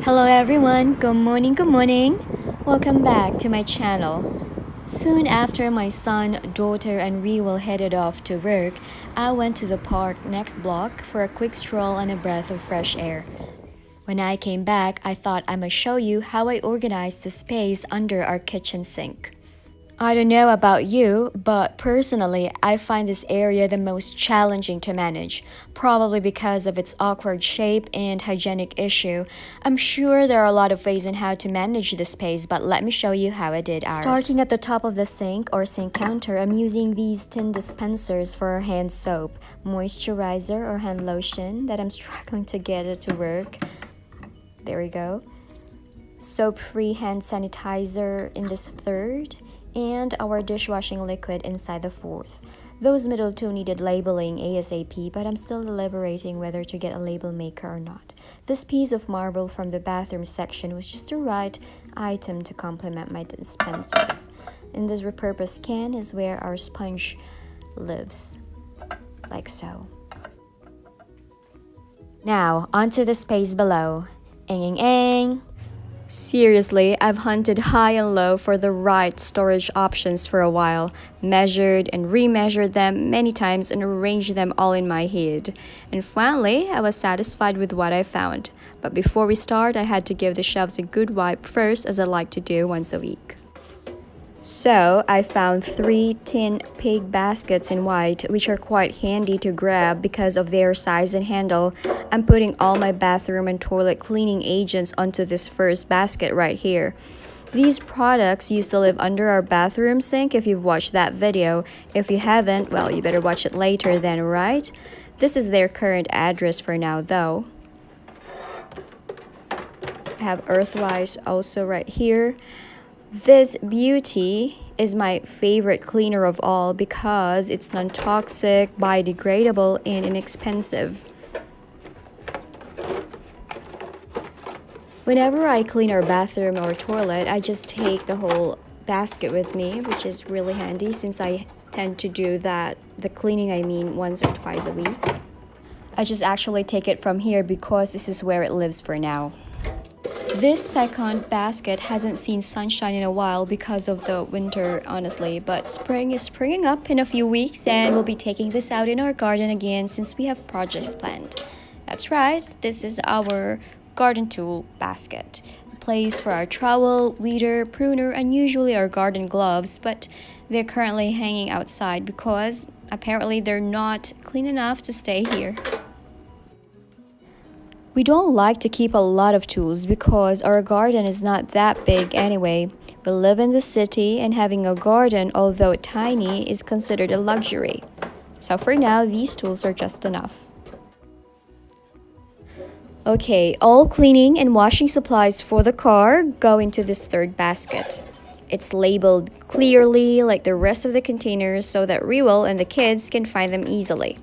Hello everyone, good morning, good morning. Welcome back to my channel. Soon after my son, daughter, and Rewell headed off to work, I went to the park next block for a quick stroll and a breath of fresh air. When I came back, I thought I must show you how I organized the space under our kitchen sink. I don't know about you, but personally, I find this area the most challenging to manage, probably because of its awkward shape and hygienic issue. I'm sure there are a lot of ways on how to manage the space, but let me show you how I did ours. Starting at the top of the sink or sink counter, I'm using these tin dispensers for our hand soap, moisturizer or hand lotion that I'm struggling to get it to work. There we go. Soap-free hand sanitizer in this third, and our dishwashing liquid inside the fourth. Those middle two needed labeling ASAP, but I'm still deliberating whether to get a label maker or not. This piece of marble from the bathroom section was just the right item to complement my dispensers. In this repurposed can is where our sponge lives, like so. Now, onto the space below. Ang. Seriously, I've hunted high and low for the right storage options for a while, measured and remeasured them many times and arranged them all in my head. And finally, I was satisfied with what I found. But before we start, I had to give the shelves a good wipe first, as I like to do once a week. So, I found 3 tin pig baskets in white, which are quite handy to grab because of their size and handle. I'm putting all my bathroom and toilet cleaning agents onto this first basket right here. These products used to live under our bathroom sink if you've watched that video. If you haven't, well, you better watch it later then, right? This is their current address for now, though. I have Earthwise also right here. This beauty is my favorite cleaner of all because it's non-toxic, biodegradable, and inexpensive. Whenever I clean our bathroom or toilet, I just take the whole basket with me, which is really handy since I tend to do the cleaning once or twice a week. I just actually take it from here because this is where it lives for now. This second basket hasn't seen sunshine in a while because of the winter, honestly, but spring is springing up in a few weeks and we'll be taking this out in our garden again since we have projects planned. That's right, this is our garden tool basket, a place for our trowel, weeder, pruner, and usually our garden gloves, but they're currently hanging outside because apparently they're not clean enough to stay here. We don't like to keep a lot of tools because our garden is not that big anyway. We live in the city and having a garden, although tiny, is considered a luxury. So for now, these tools are just enough. Okay, all cleaning and washing supplies for the car go into this third basket. It's labeled clearly like the rest of the containers so that Rewell and the kids can find them easily.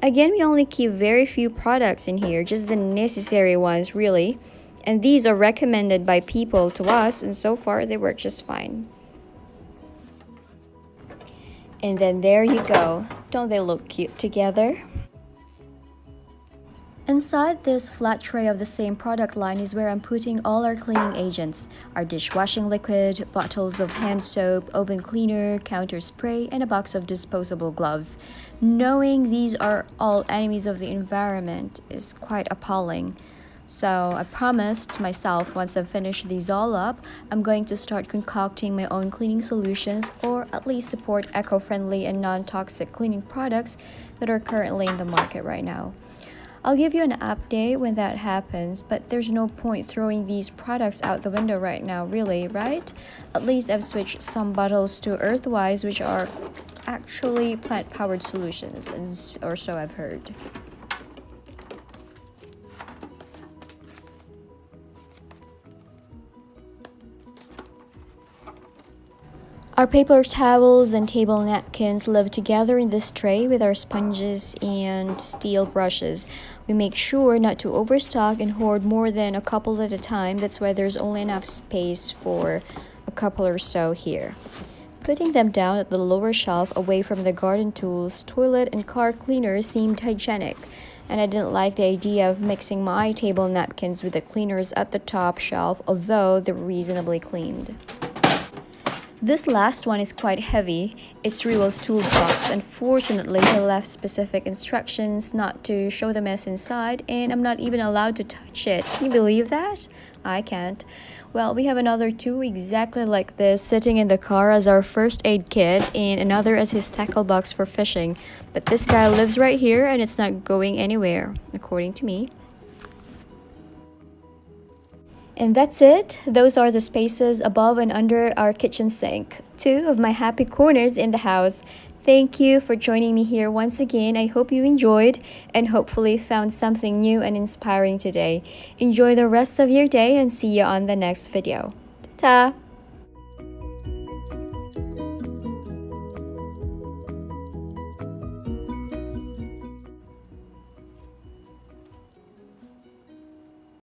Again, we only keep very few products in here, just the necessary ones really. And these are recommended by people to us, and so far they work just fine. And then there you go. Don't they look cute together? Inside this flat tray of the same product line is where I'm putting all our cleaning agents, our dishwashing liquid, bottles of hand soap, oven cleaner, counter spray, and a box of disposable gloves. Knowing these are all enemies of the environment is quite appalling. So I promised myself once I've finished these all up, I'm going to start concocting my own cleaning solutions or at least support eco-friendly and non-toxic cleaning products that are currently in the market right now. I'll give you an update when that happens, but there's no point throwing these products out the window right now, really, right? At least I've switched some bottles to Earthwise, which are actually plant-powered solutions, or so I've heard. Our paper towels and table napkins live together in this tray with our sponges and steel brushes. We make sure not to overstock and hoard more than a couple at a time. That's why there's only enough space for a couple or so here. Putting them down at the lower shelf away from the garden tools, toilet, and car cleaners seemed hygienic. and I didn't like the idea of mixing my table napkins with the cleaners at the top shelf, although they're reasonably cleaned. This last one is quite heavy. It's Rewell's toolbox. Unfortunately, he left specific instructions not to show the mess inside, and I'm not even allowed to touch it. Can you believe that? I can't. Well, we have another two exactly like this sitting in the car as our first aid kit, and another as his tackle box for fishing. But this guy lives right here and it's not going anywhere, according to me. And that's it. Those are the spaces above and under our kitchen sink. Two of my happy corners in the house. Thank you for joining me here once again. I hope you enjoyed and hopefully found something new and inspiring today. Enjoy the rest of your day and see you on the next video. Ta-ta!